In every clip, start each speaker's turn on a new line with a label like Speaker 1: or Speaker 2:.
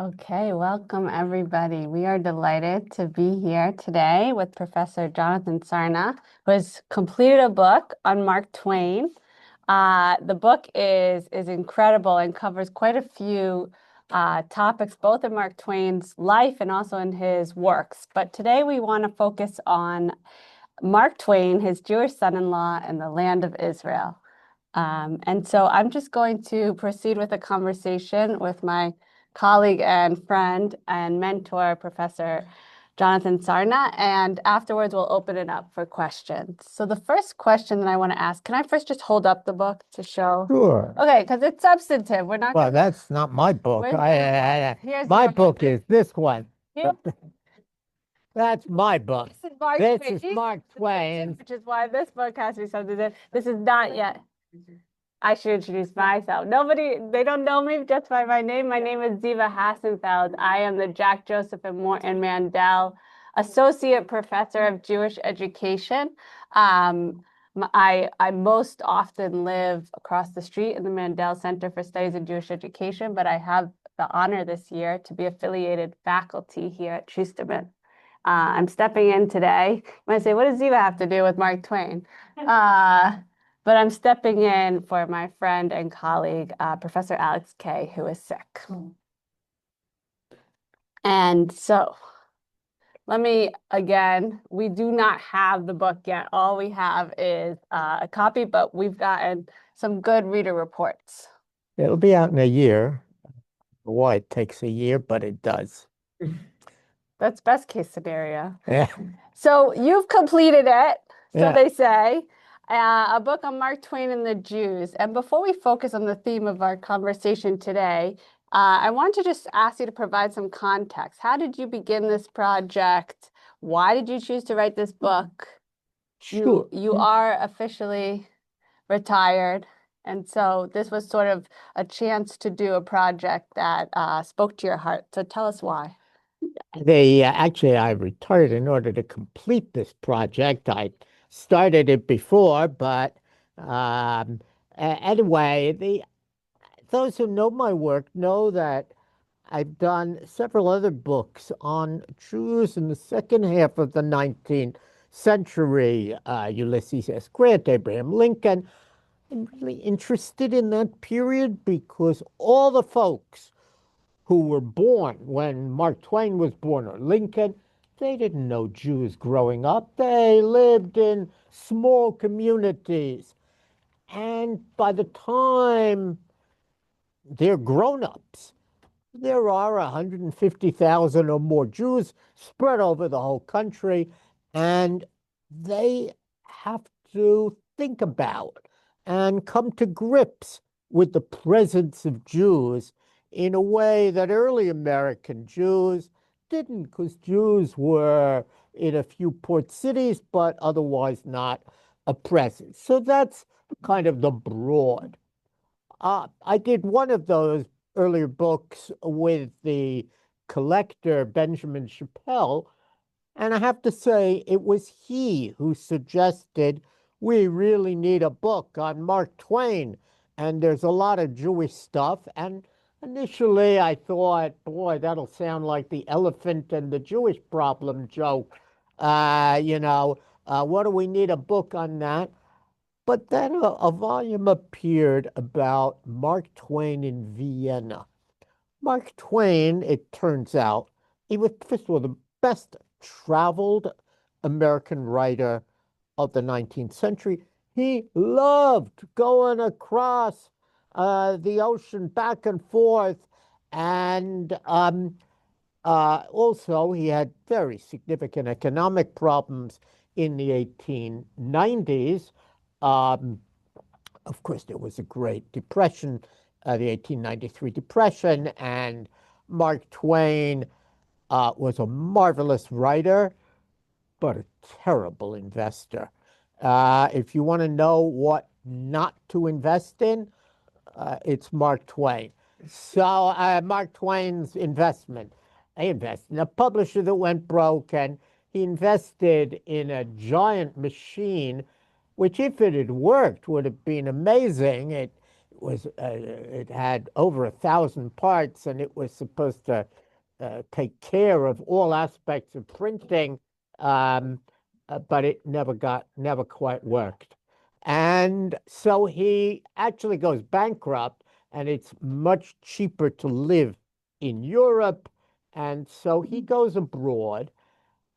Speaker 1: Okay, welcome everybody. We are delighted to be here today with Professor Jonathan Sarna, who has completed a book on Mark Twain. The book is incredible and covers quite a few topics, both in Mark Twain's life and also in his works. But today we want to focus on Mark Twain, his Jewish son-in-law, and the land of Israel. And so I'm just going to proceed with a conversation with my colleague and friend and mentor, Professor Jonathan Sarna, and afterwards we'll open it up for questions. So the first question that I want to ask, can I first just hold up the book to show?
Speaker 2: Sure.
Speaker 1: Okay, because it's substantive. We're not
Speaker 2: Well,
Speaker 1: going to.
Speaker 2: that's not my book.
Speaker 1: Here's
Speaker 2: My
Speaker 1: your book.
Speaker 2: book is this one.
Speaker 1: Here-
Speaker 2: That's my book.
Speaker 1: This is Mark
Speaker 2: This
Speaker 1: Twain.
Speaker 2: is Mark Twain.
Speaker 1: Which is why this book has to be substantive. This is not yet. I should introduce myself. They don't know me just by my name. My name is Ziva Hassenfeld. I am the Jack Joseph and Mandel Associate Professor of Jewish Education. I most often live across the street in the Mandel Center for Studies in Jewish Education, but I have the honor this year to be affiliated faculty here at Schusterman. I'm stepping in today. You might say, what does Ziva have to do with Mark Twain? But I'm stepping in for my friend and colleague, Professor Alex Kay, who is sick. And so we do not have the book yet. All we have is a copy, but we've gotten some good reader reports.
Speaker 2: It'll be out in a year. Why it takes a year, but it does.
Speaker 1: That's best case scenario.
Speaker 2: Yeah.
Speaker 1: So you've completed it, so
Speaker 2: Yeah.
Speaker 1: they say. A book on Mark Twain and the Jews. And before we focus on the theme of our conversation today, I want to just ask you to provide some context. How did you begin this project? Why did you choose to write this book?
Speaker 2: Sure.
Speaker 1: You are officially retired. And so this was sort of a chance to do a project that spoke to your heart. So tell us why.
Speaker 2: Actually, I retired in order to complete this project. I started it before, but anyway, those who know my work know that I've done several other books on Jews in the second half of the 19th century. Ulysses S. Grant, Abraham Lincoln. I'm really interested in that period because all the folks who were born when Mark Twain was born or Lincoln, they didn't know Jews growing up. They lived in small communities. And by the time they're grown-ups, there are 150,000 or more Jews spread over the whole country, and they have to think about and come to grips with the presence of Jews in a way that early American Jews didn't, because Jews were in a few port cities, but otherwise not a presence. So that's kind of the broad. I did one of those earlier books with the collector Benjamin Chappell, and I have to say it was he who suggested we really need a book on Mark Twain, and there's a lot of Jewish stuff. And initially I thought, boy, that'll sound like the elephant and the Jewish problem joke. What do we need a book on that? But then a volume appeared about Mark Twain in Vienna. Mark Twain, it turns out, he was, first of all, the best traveled American writer of the 19th century. He loved going across the ocean back and forth. And also, he had very significant economic problems in the 1890s. Um, of course, there was a Great Depression, the 1893 Depression, and Mark Twain was a marvelous writer, but a terrible investor. If you want to know what not to invest in, it's Mark Twain. So Mark Twain's investment, he invested in a publisher that went broke, and he invested in a giant machine which, if it had worked, would have been amazing. It it had over 1,000 parts, and it was supposed to take care of all aspects of printing, um, but it never quite worked. And so he actually goes bankrupt, and it's much cheaper to live in Europe. And so he goes abroad.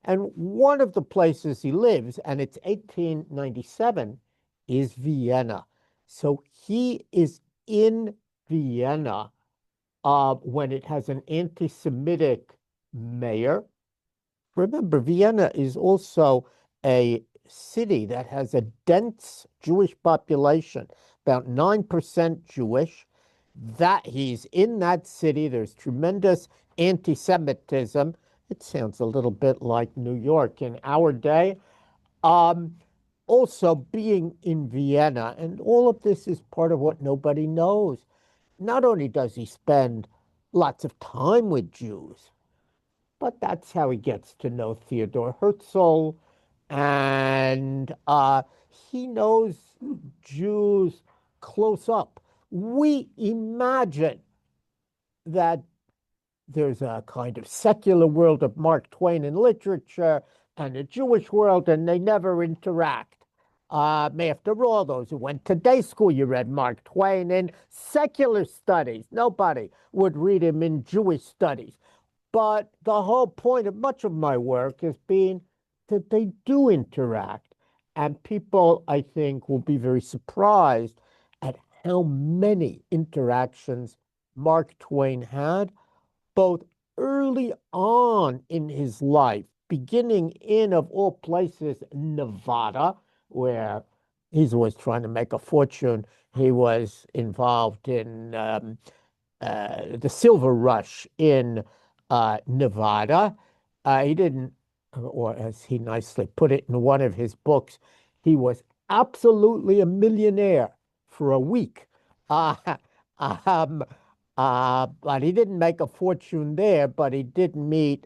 Speaker 2: And one of the places he lives, and it's 1897, is Vienna. So he is in Vienna when it has an anti-Semitic mayor. Remember, Vienna is also a city that has a dense Jewish population, about 9% Jewish. That he's in that city, there's tremendous anti-Semitism. It sounds a little bit like New York in our day. Um, Also, being in Vienna, and all of this is part of what nobody knows. Not only does he spend lots of time with Jews, but that's how he gets to know Theodore Herzl, and he knows Jews close up. We imagine that there's a kind of secular world of Mark Twain in literature and a Jewish world, and they never interact. After all, those who went to day school, you read Mark Twain in secular studies. Nobody would read him in Jewish studies. But the whole point of much of my work has been that they do interact. And people, I think, will be very surprised at how many interactions Mark Twain had, both early on in his life, beginning in, of all places, Nevada, where he's always trying to make a fortune. He was involved in the silver rush in Nevada. He didn't, or as he nicely put it in one of his books, he was absolutely a millionaire for a week. Uh, um, but he didn't make a fortune there, but he did meet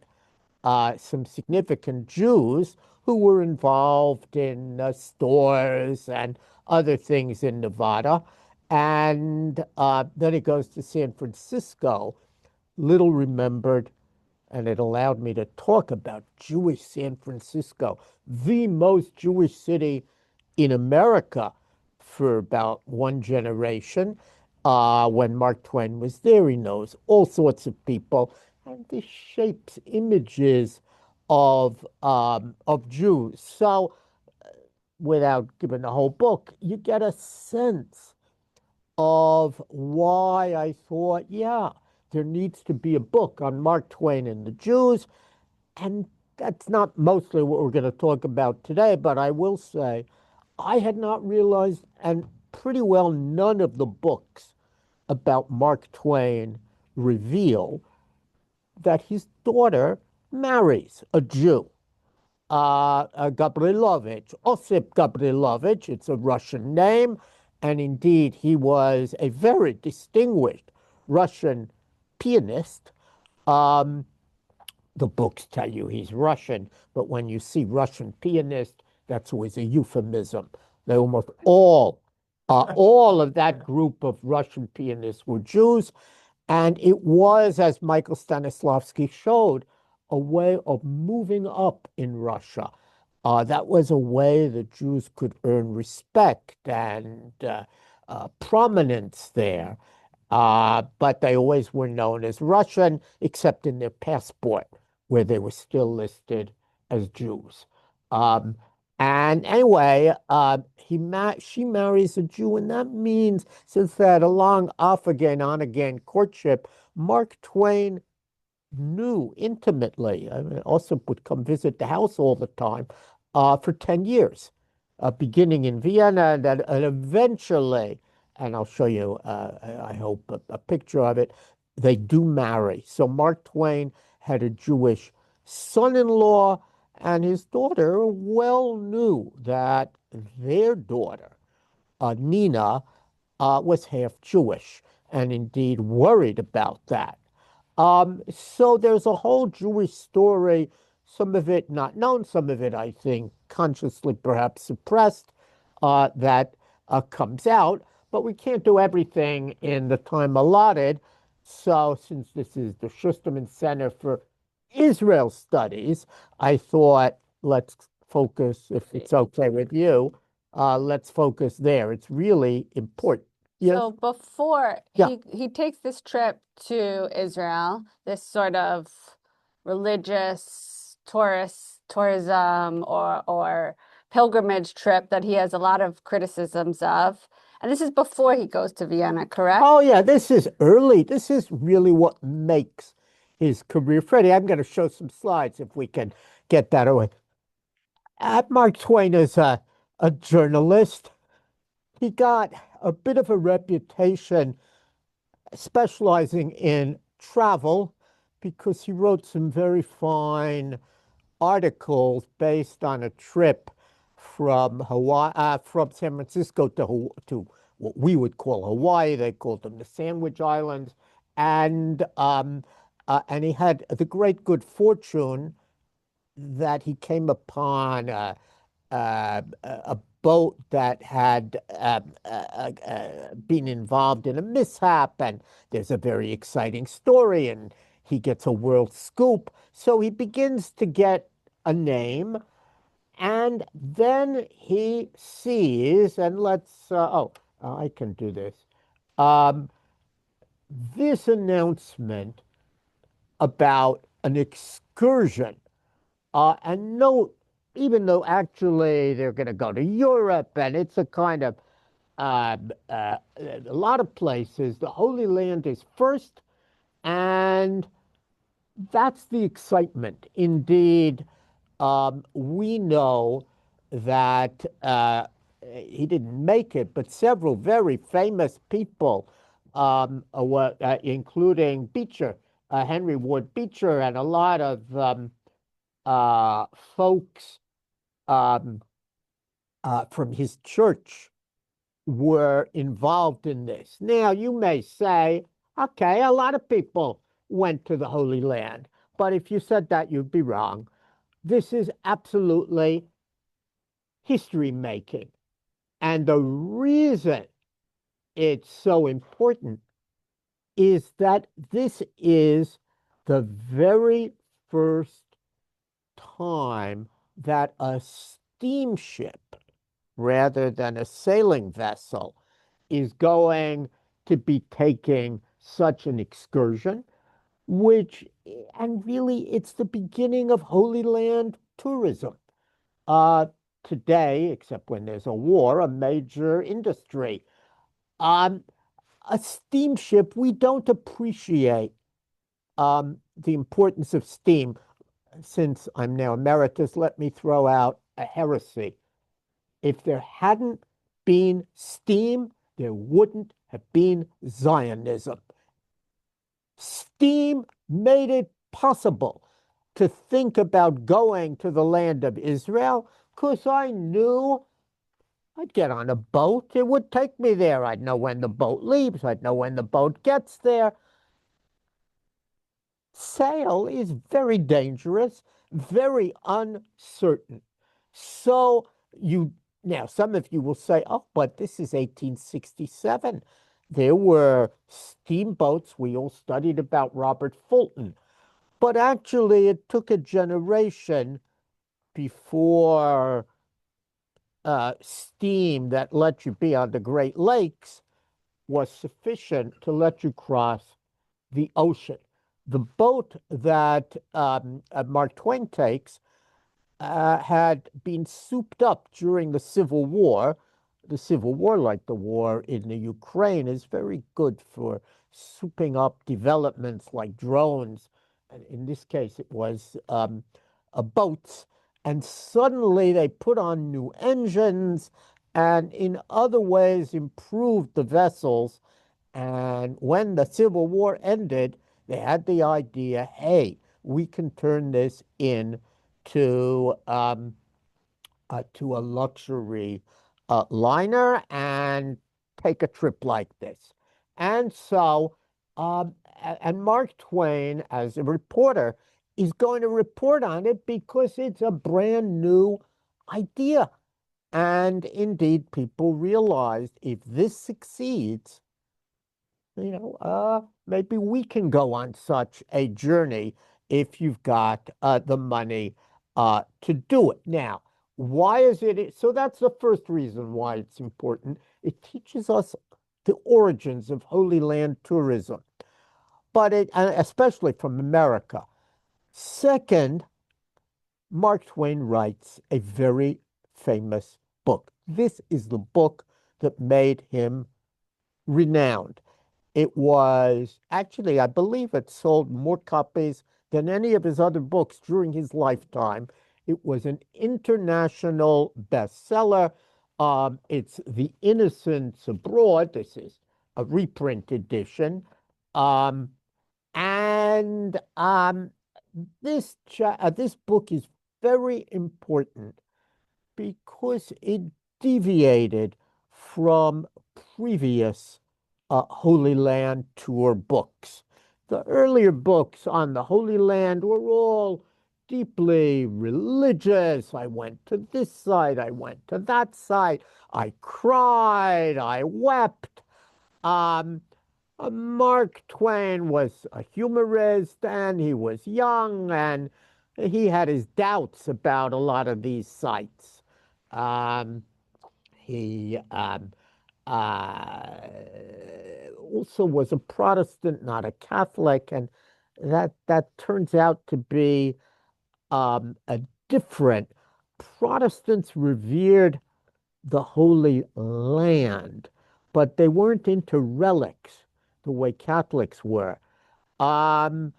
Speaker 2: some significant Jews who were involved in stores and other things in Nevada. And then he goes to San Francisco, little remembered, and it allowed me to talk about Jewish San Francisco, the most Jewish city in America for about one generation. When Mark Twain was there, he knows all sorts of people, and this shapes images of Jews. So, without giving the whole book, you get a sense of why I thought, yeah, there needs to be a book on Mark Twain and the Jews. And that's not mostly what we're going to talk about today, but I will say I had not realized, and pretty well none of the books about Mark Twain reveal that his daughter marries a Jew, Gabrilowitsch, Osip Gabrilowitsch. It's a Russian name. And indeed, he was a very distinguished Russian pianist. Um, the books tell you he's Russian, but when you see Russian pianist, that's always a euphemism. They all of that group of Russian pianists were Jews. And it was, as Michael Stanislavski showed, a way of moving up in Russia. That was a way that Jews could earn respect and prominence there. But they always were known as Russian, except in their passport, where they were still listed as Jews. Um, and anyway, she marries a Jew, and that means, since they had a long off again, on again courtship, Mark Twain knew intimately. I mean, also would come visit the house all the time for 10 years, beginning in Vienna and eventually, and I'll show you, I hope, a picture of it, they do marry. So Mark Twain had a Jewish son-in-law, and his daughter well knew that their daughter, Nina, was half Jewish, and indeed worried about that. So there's a whole Jewish story, some of it not known, some of it, I think, consciously perhaps suppressed, that comes out. but we can't do everything in the time allotted. So, since this is the Schusterman Center for Israel Studies, I thought let's focus, if it's okay with you, let's focus there. It's really important. Yes?
Speaker 1: So before
Speaker 2: Yeah.
Speaker 1: he takes this trip to Israel, this sort of religious tourism or pilgrimage trip that he has a lot of criticisms of. And this is before he goes to Vienna, correct?
Speaker 2: Oh, yeah, this is early. This is really what makes his career. Freddie, I'm going to show some slides if we can get that away. Mark Twain is a journalist. He got a bit of a reputation specializing in travel because he wrote some very fine articles based on a trip from Hawaii, from San Francisco to what we would call Hawaii. They called them the Sandwich Islands, and he had the great good fortune that he came upon a boat that had been involved in a mishap, and there's a very exciting story, and he gets a world scoop. So he begins to get a name, and then he sees, and I can do this. Um, this announcement about an excursion. And note, even though actually they're going to go to Europe and it's a kind of a lot of places, the Holy Land is first, and that's the excitement. Indeed, we know that he didn't make it, but several very famous people, including Beecher, Henry Ward Beecher, and a lot of folks um, from his church were involved in this. Now, you may say, okay, a lot of people went to the Holy Land, but if you said that, you'd be wrong. This is absolutely history making. And the reason it's so important is that this is the very first time that a steamship, rather than a sailing vessel, is going to be taking such an excursion, which, and really, it's the beginning of Holy Land tourism. Uh, Today, except when there's a war, a major industry. Um, a steamship, we don't appreciate the importance of steam. Since I'm now emeritus, let me throw out a heresy. If there hadn't been steam, there wouldn't have been Zionism. Steam made it possible to think about going to the land of Israel because I knew I'd get on a boat. It would take me there. I'd know when the boat leaves. I'd know when the boat gets there. Sail is very dangerous, very uncertain. So you now some of you will say, "Oh, but this is 1867. There were steamboats. We all studied about Robert Fulton." But actually, it took a generation before steam that let you be on the Great Lakes was sufficient to let you cross the ocean. The boat that Mark Twain takes had been souped up during the Civil War. The Civil War, like the war in the Ukraine, is very good for souping up developments like drones. And in this case, it was boats. And suddenly they put on new engines and in other ways improved the vessels. And when the Civil War ended, they had the idea, hey, we can turn this in to a luxury liner and take a trip like this. And so, and Mark Twain, as a reporter, is going to report on it because it's a brand new idea. And indeed, people realized if this succeeds, maybe we can go on such a journey if you've got the money to do it. Now, why is it? So that's the first reason why it's important. It teaches us the origins of Holy Land tourism, but especially from America. Second, Mark Twain writes a very famous book. This is the book that made him renowned. It was actually, I believe it sold more copies than any of his other books during his lifetime. It was an international bestseller. It's The Innocents Abroad. This is a reprint edition. Um, and this book is very important because it deviated from previous Holy Land tour books. The earlier books on the Holy Land were all deeply religious. I went to this side, I went to that side, I cried, I wept. Um, Mark Twain was a humorist and he was young and he had his doubts about a lot of these sites. Um, he uh, also was a Protestant, not a Catholic, and that turns out to be a different. Protestants revered the Holy Land, but they weren't into relics the way Catholics were. Um,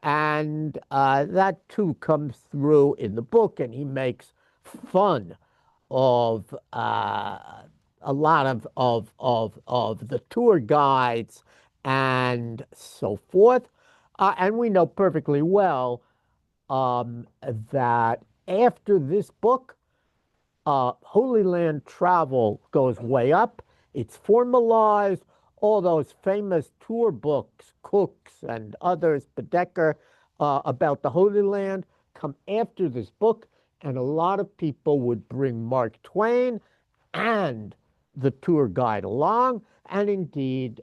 Speaker 2: and that too comes through in the book, and he makes fun of a lot of the tour guides and so forth. And we know perfectly well that after this book, Holy Land travel goes way up. It's formalized. All those famous tour books, Cook's and others, Bedecker, about the Holy Land come after this book. And a lot of people would bring Mark Twain and the tour guide along. And indeed,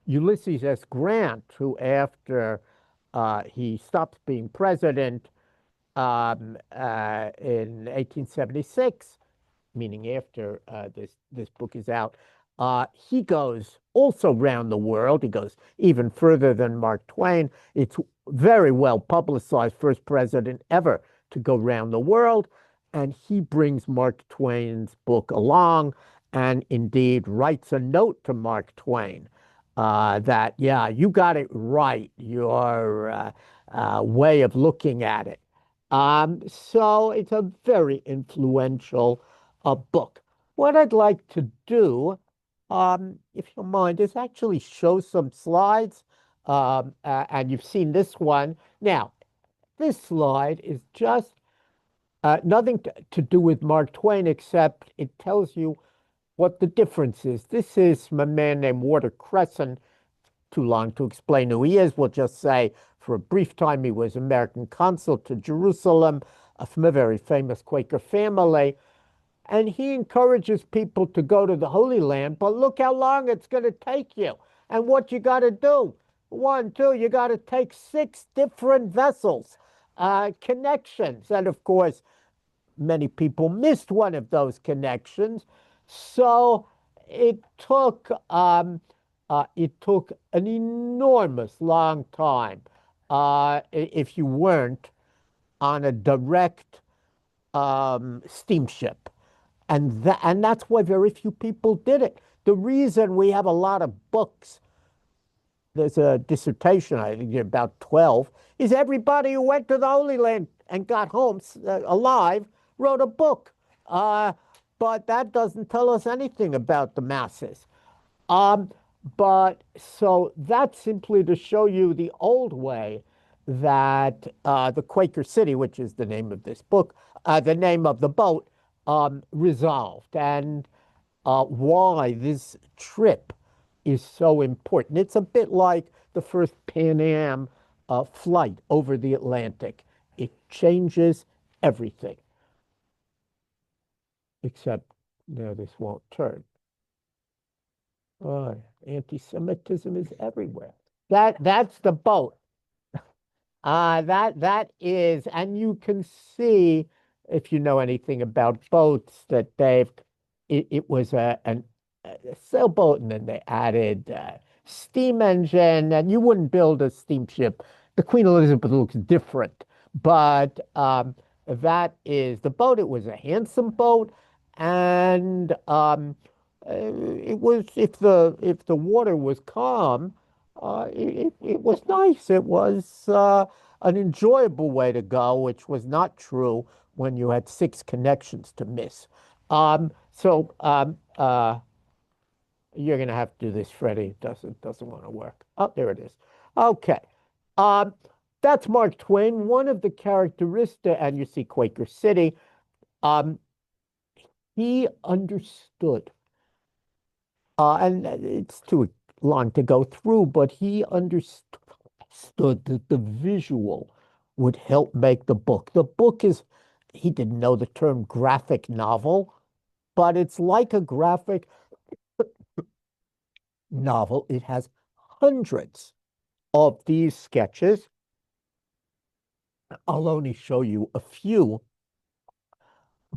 Speaker 2: Ulysses S. Grant, who after he stops being president in 1876, meaning after this book is out, he goes also around the world. He goes even further than Mark Twain. It's very well publicized, first president ever to go around the world, and he brings Mark Twain's book along, and indeed writes a note to Mark Twain that yeah, you got it right. Your way of looking at it. So it's a very influential book. What I'd like to do, if you don't mind, is actually show some slides. And you've seen this one. Now, this slide is just nothing to do with Mark Twain, except it tells you what the difference is. This is from a man named Walter Cresson. Too long to explain who he is. We'll just say for a brief time he was American consul to Jerusalem from a very famous Quaker family. And he encourages people to go to the Holy Land, but look how long it's going to take you and what you got to do. One, two, you got to take 6 different vessels, connections. And of course, many people missed one of those connections. So it took an enormous long time if you weren't on a direct steamship. And that's why very few people did it. The reason we have a lot of books, there's a dissertation, I think about 12, is everybody who went to the Holy Land and got home alive wrote a book. But that doesn't tell us anything about the masses. Um, but so that's simply to show you the old way that the Quaker City, which is the name of this book, the name of the boat, resolved, and why this trip is so important. It's a bit like the first Pan Am flight over the Atlantic. It changes everything. except now this won't turn. Oh, anti-Semitism is everywhere. That's the boat. That is, and you can see if you know anything about boats that it was a sailboat, and then they added steam engine, and you wouldn't build a steamship. The Queen Elizabeth looks different, but that is the boat. It was a handsome boat, and it was if the water was calm, it was nice. It was an enjoyable way to go, which was not true when you had six connections to miss. You're going to have to do this, Freddie. It doesn't want to work. Oh, there it is. Okay. Um, that's Mark Twain. One of the characteristics, and you see Quaker City. Um, he understood, and it's too long to go through, but he understood that the visual would help make the book. The book is, he didn't know the term graphic novel, but it's like a graphic novel. It has hundreds of these sketches. I'll only show you a few,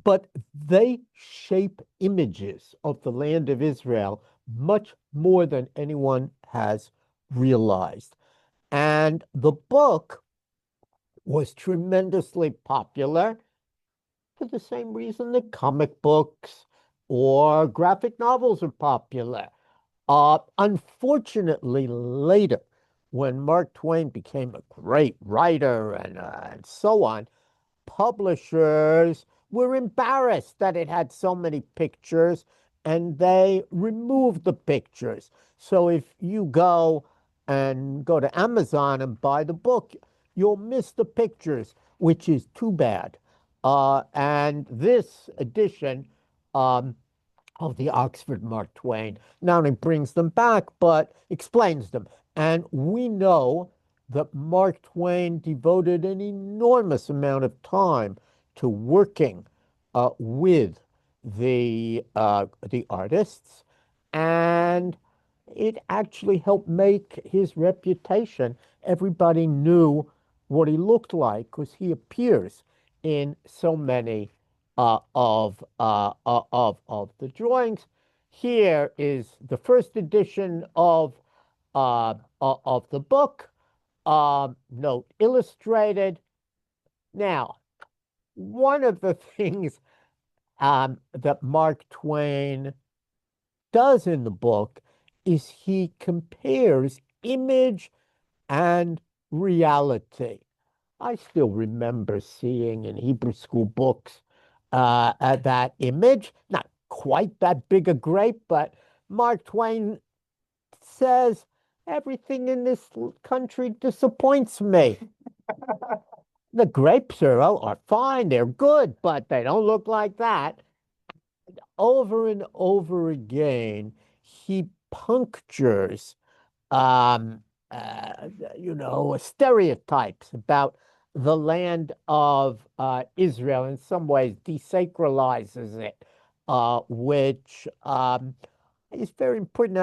Speaker 2: but they shape images of the land of Israel much more than anyone has realized. And the book was tremendously popular for the same reason that comic books or graphic novels are popular. Unfortunately, later, when Mark Twain became a great writer and so on, publishers were embarrassed that it had so many pictures and they removed the pictures. So if you go to Amazon and buy the book, you'll miss the pictures, which is too bad. And this edition um, of the Oxford Mark Twain not only brings them back, but explains them. And we know that Mark Twain devoted an enormous amount of time to working with the artists, and it actually helped make his reputation. Everybody knew what he looked like because he appears in so many of the drawings. Here is the first edition of the book. Note illustrated. Now, one of the things that Mark Twain does in the book is he compares image and reality. I still remember seeing in Hebrew school books that image, not quite that big a grape, but Mark Twain says everything in this country disappoints me. The grapes are fine, they're good, but they don't look like that. Over and over again, he punctures um, stereotypes about the land of Israel. In some ways, desacralizes it, which is very important.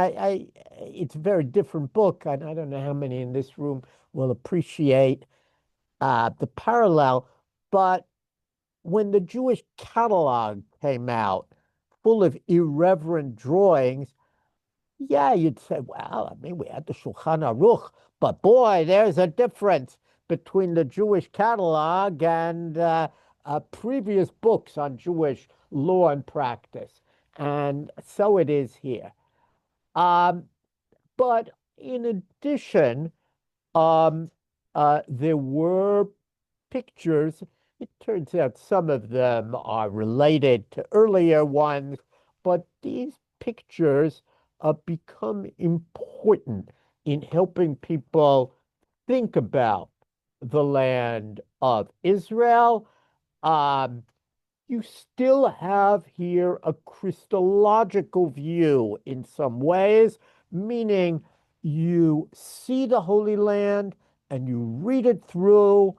Speaker 2: It's a very different book, and I don't know how many in this room will appreciate the parallel. But when the Jewish catalog came out, full of irreverent drawings, yeah, you'd say, well, I mean, we had the Shulchan Aruch, but boy, there's a difference between the Jewish catalog and previous books on Jewish law and practice. And so it is here. Um, but in addition, um, there were pictures. It turns out some of them are related to earlier ones, but these pictures become important in helping people think about the land of Israel. Um, you still have here a Christological view in some ways, meaning you see the Holy Land and you read it through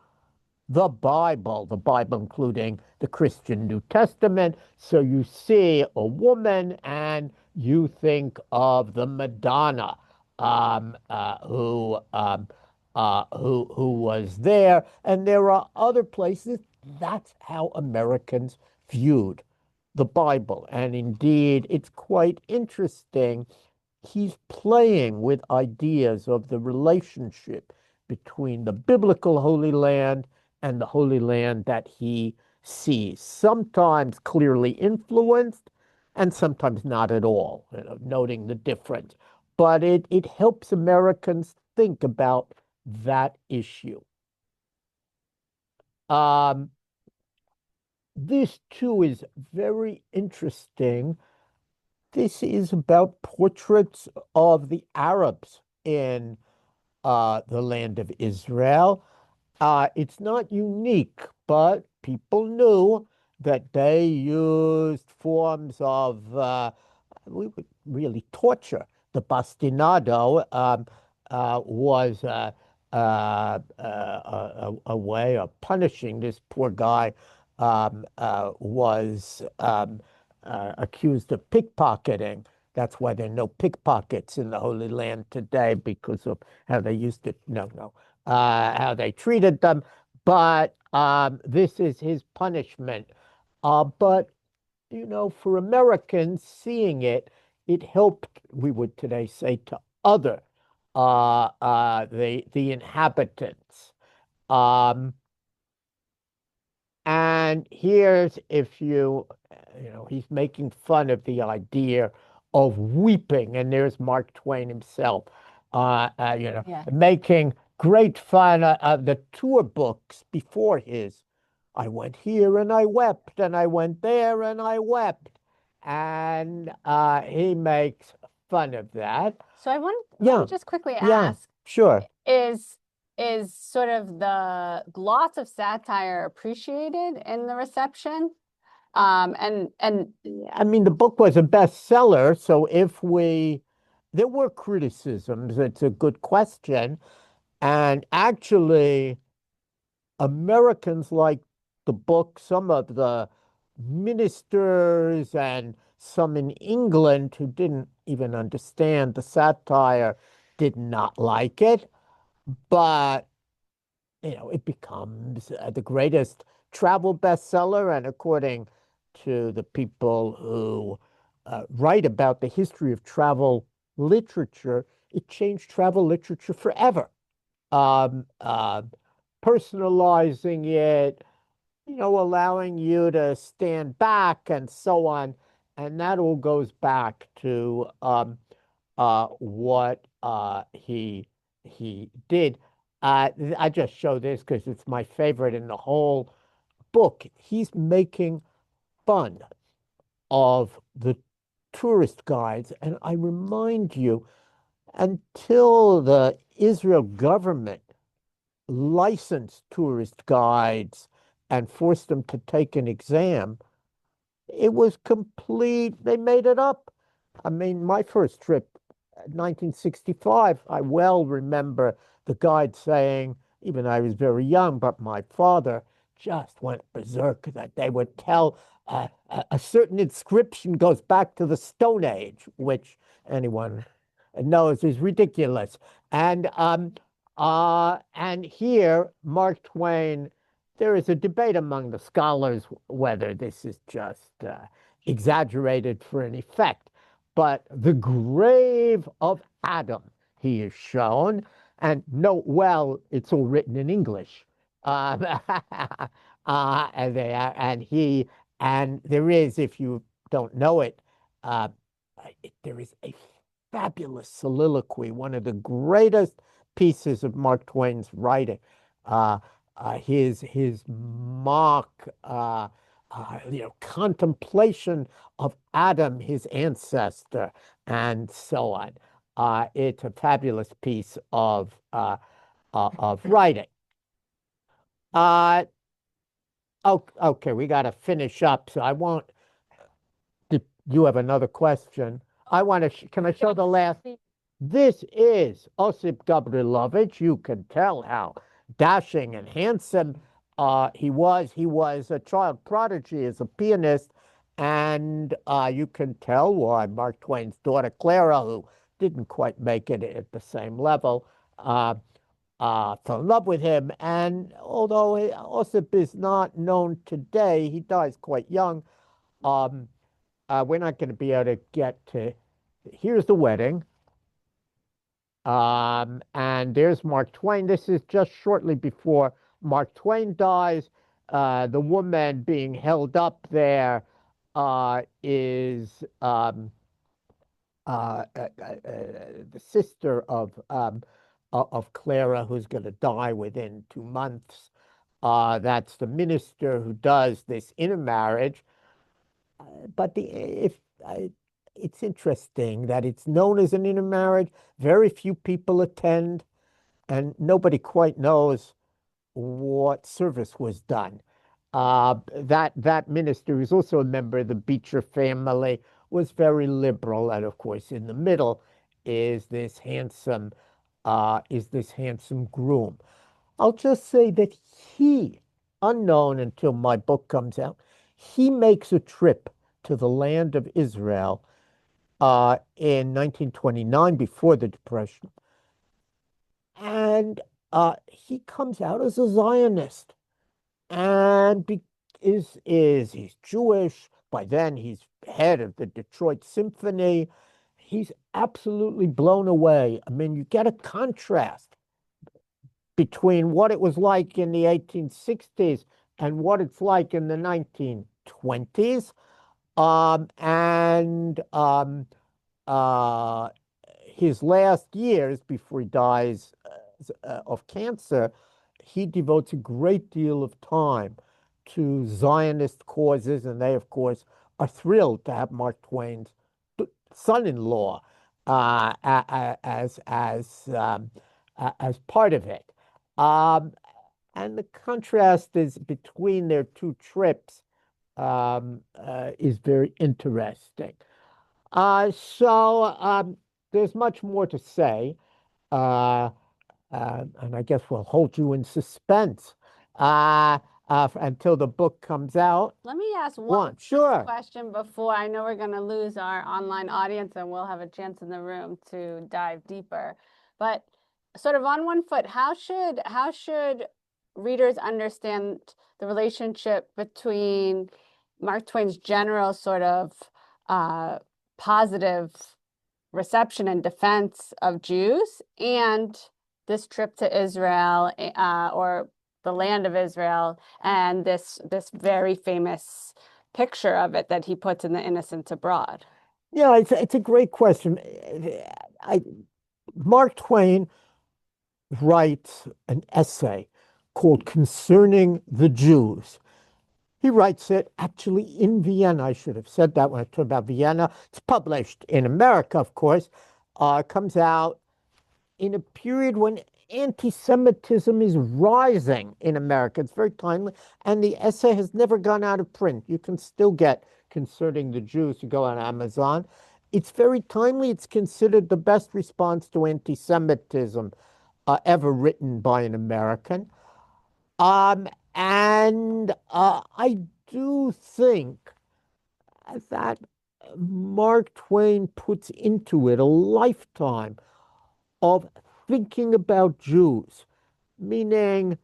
Speaker 2: the Bible including the Christian New Testament. So you see a woman and you think of the Madonna, who was there, and there are other places. That's how Americans viewed the Bible, and indeed, it's quite interesting. He's playing with ideas of the relationship between the biblical Holy Land and the Holy Land that he sees, sometimes clearly influenced and sometimes not at all, noting the difference. But it helps Americans think about that issue. Um, this too is very interesting. This is about portraits of the Arabs in the land of Israel. It's not unique, but people knew that they used forms of we would really torture. The bastinado was a way of punishing this poor guy. Was accused of pickpocketing. That's why there are no pickpockets in the Holy Land today because of how they used to, no, how they treated them. But this is his punishment. But, for Americans seeing it, it helped, we would today say, to other the inhabitants. Um, and here's if he's making fun of the idea of weeping, and there's Mark Twain himself,
Speaker 1: Yeah.
Speaker 2: making great fun of the tour books before his. I went here and I wept, and I went there and I wept, and he makes fun of that.
Speaker 1: So let me
Speaker 2: Yeah,
Speaker 1: just quickly
Speaker 2: yeah,
Speaker 1: ask,
Speaker 2: sure.
Speaker 1: is is sort of the gloss of satire appreciated in the reception? And
Speaker 2: I mean, the book was a bestseller, so there were criticisms. It's a good question. And actually, Americans liked the book. Some of the ministers and some in England who didn't even understand the satire did not like it. But it becomes the greatest travel bestseller. And according to the people who write about the history of travel literature, it changed travel literature forever. Um, uh, Personalizing it, allowing you to stand back and so on. And that all goes back to what he did. I just show this because it's my favorite in the whole book. He's making fun of the tourist guides, and I remind you, until the Israel government licensed tourist guides and forced them to take an exam, it was complete. They made it up. I mean, my first trip, 1965, I well remember the guide saying, even I was very young, but my father just went berserk that they would tell a certain inscription goes back to the Stone Age, which anyone knows is ridiculous. And here, Mark Twain, there is a debate among the scholars whether this is just exaggerated for an effect. But the grave of Adam, he is shown, and note well, it's all written in English. Um, and there is, if you don't know it, uh, there is a fabulous soliloquy, one of the greatest pieces of Mark Twain's writing. Uh, his mock, contemplation of Adam, his ancestor, and so on. It's a fabulous piece of writing. Uh, okay, we got to finish up, so I won't. Did you have another question? I want to. Can I show the last? This is Osip Gavrilovich. You can tell how dashing and handsome He was a child prodigy as a pianist, and you can tell why Mark Twain's daughter Clara, who didn't quite make it at the same level, uh, fell in love with him. And although Ossip is not known today, he dies quite young. Um, we're not going to be able to get to. Here's the wedding. And there's Mark Twain. This is just shortly before Mark Twain dies. The woman being held up there is the sister of Clara, who's going to die within 2 months. That's the minister who does this intermarriage. But the if it's interesting that it's known as an intermarriage. Very few people attend, and nobody quite knows what service was done. That minister, who's also a member of the Beecher family, was very liberal, and of course, in the middle is this handsome groom. I'll just say that he, unknown until my book comes out, he makes a trip to the land of Israel in 1929, before the Depression, and he comes out as a Zionist, and he's Jewish. By then, he's head of the Detroit Symphony. He's absolutely blown away. I mean, you get a contrast between what it was like in the 1860s and what it's like in the 1920s. And uh, his last years before he dies of cancer, he devotes a great deal of time to Zionist causes, and they, of course, are thrilled to have Mark Twain's son-in-law as part of it. Um, and the contrast is between their two trips is very interesting. So there's much more to say, uh, and I guess we'll hold you in suspense until the book comes out.
Speaker 1: Let me ask one
Speaker 2: One, sure.
Speaker 1: question before I know we're going to lose our online audience and we'll have a chance in the room to dive deeper. But sort of on one foot, how should readers understand the relationship between Mark Twain's general sort of positive reception and defense of Jews and this trip to Israel or the land of Israel and this very famous picture of it that he puts in The Innocents Abroad?
Speaker 2: Yeah, it's a great question. I Mark Twain writes an essay called Concerning the Jews. He writes it actually in Vienna. I should have said that when I talked about Vienna. It's published in America, of course. Comes out in a period when anti-Semitism is rising in America. It's very timely. And the essay has never gone out of print. You can still get Concerning the Jews. You go on Amazon. It's very timely. It's considered the best response to anti-Semitism ever written by an American. And I do think that Mark Twain puts into it a lifetime of thinking about Jews, meaning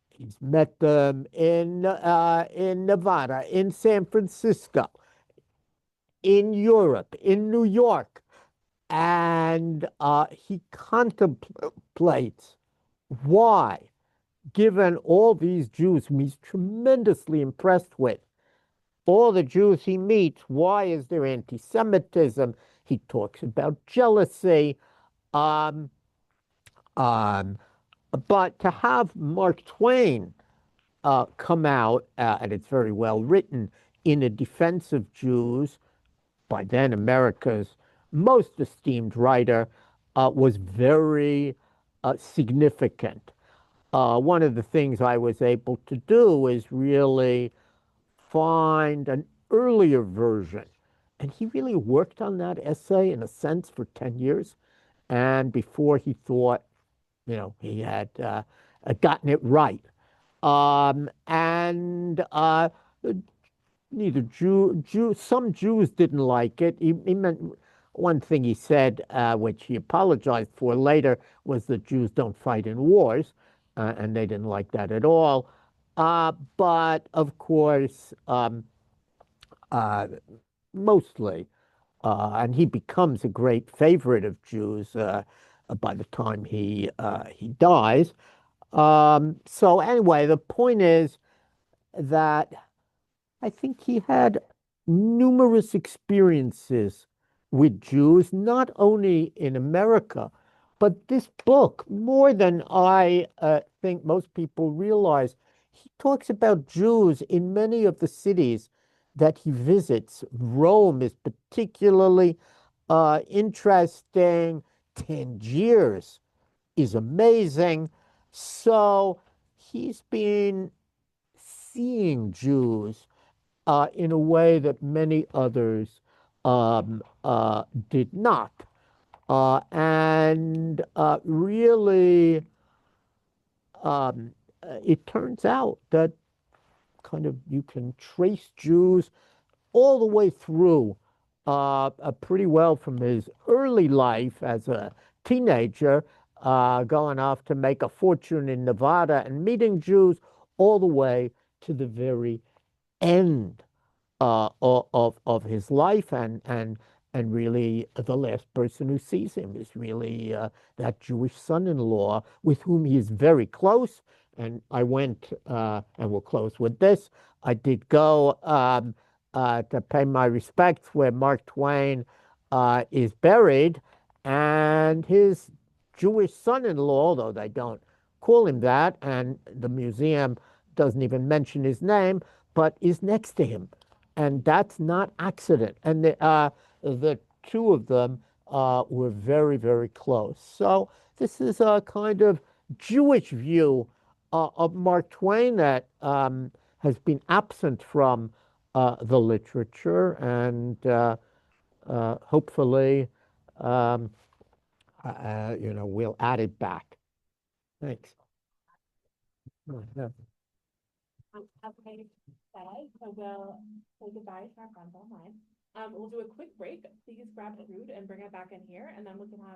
Speaker 2: he's met them in Nevada, in San Francisco, in Europe, in New York, and he contemplates why, given all these Jews whom he's tremendously impressed with, all the Jews he meets, why is there anti-Semitism? He talks about jealousy. Um, um, but to have Mark Twain come out, and it's very well written, in a defense of Jews, by then America's most esteemed writer, was very significant. One of the things I was able to do is really find an earlier version. And he really worked on that essay, in a sense, for 10 years. And before he thought, he had gotten it right. And neither some Jews didn't like it. He meant one thing he said, which he apologized for later, was that Jews don't fight in wars, and they didn't like that at all. But of course, uh, mostly, and he becomes a great favorite of Jews by the time he dies. So anyway, the point is that I think he had numerous experiences with Jews, not only in America, but this book, more than I think most people realize, he talks about Jews in many of the cities that he visits. Rome is particularly interesting. Tangiers is amazing. So he's been seeing Jews in a way that many others did not. And really, it turns out that kind of you can trace Jews all the way through pretty well from his early life as a teenager, going off to make a fortune in Nevada and meeting Jews all the way to the very end of his life, and really the last person who sees him is really that Jewish son-in-law with whom he is very close. And I went, and we'll close with this. I did go to pay my respects where Mark Twain is buried, and his Jewish son-in-law, although they don't call him that, and the museum doesn't even mention his name, but is next to him, and that's not accident. And the two of them were very, very close. So this is a kind of Jewish view of Mark Twain that has been absent from the literature, and hopefully, um, we'll add it back. Thanks.
Speaker 3: Okay, said, so we'll say goodbye to our friends online. We'll do a quick break. Please grab food and bring it back in here, and then we can have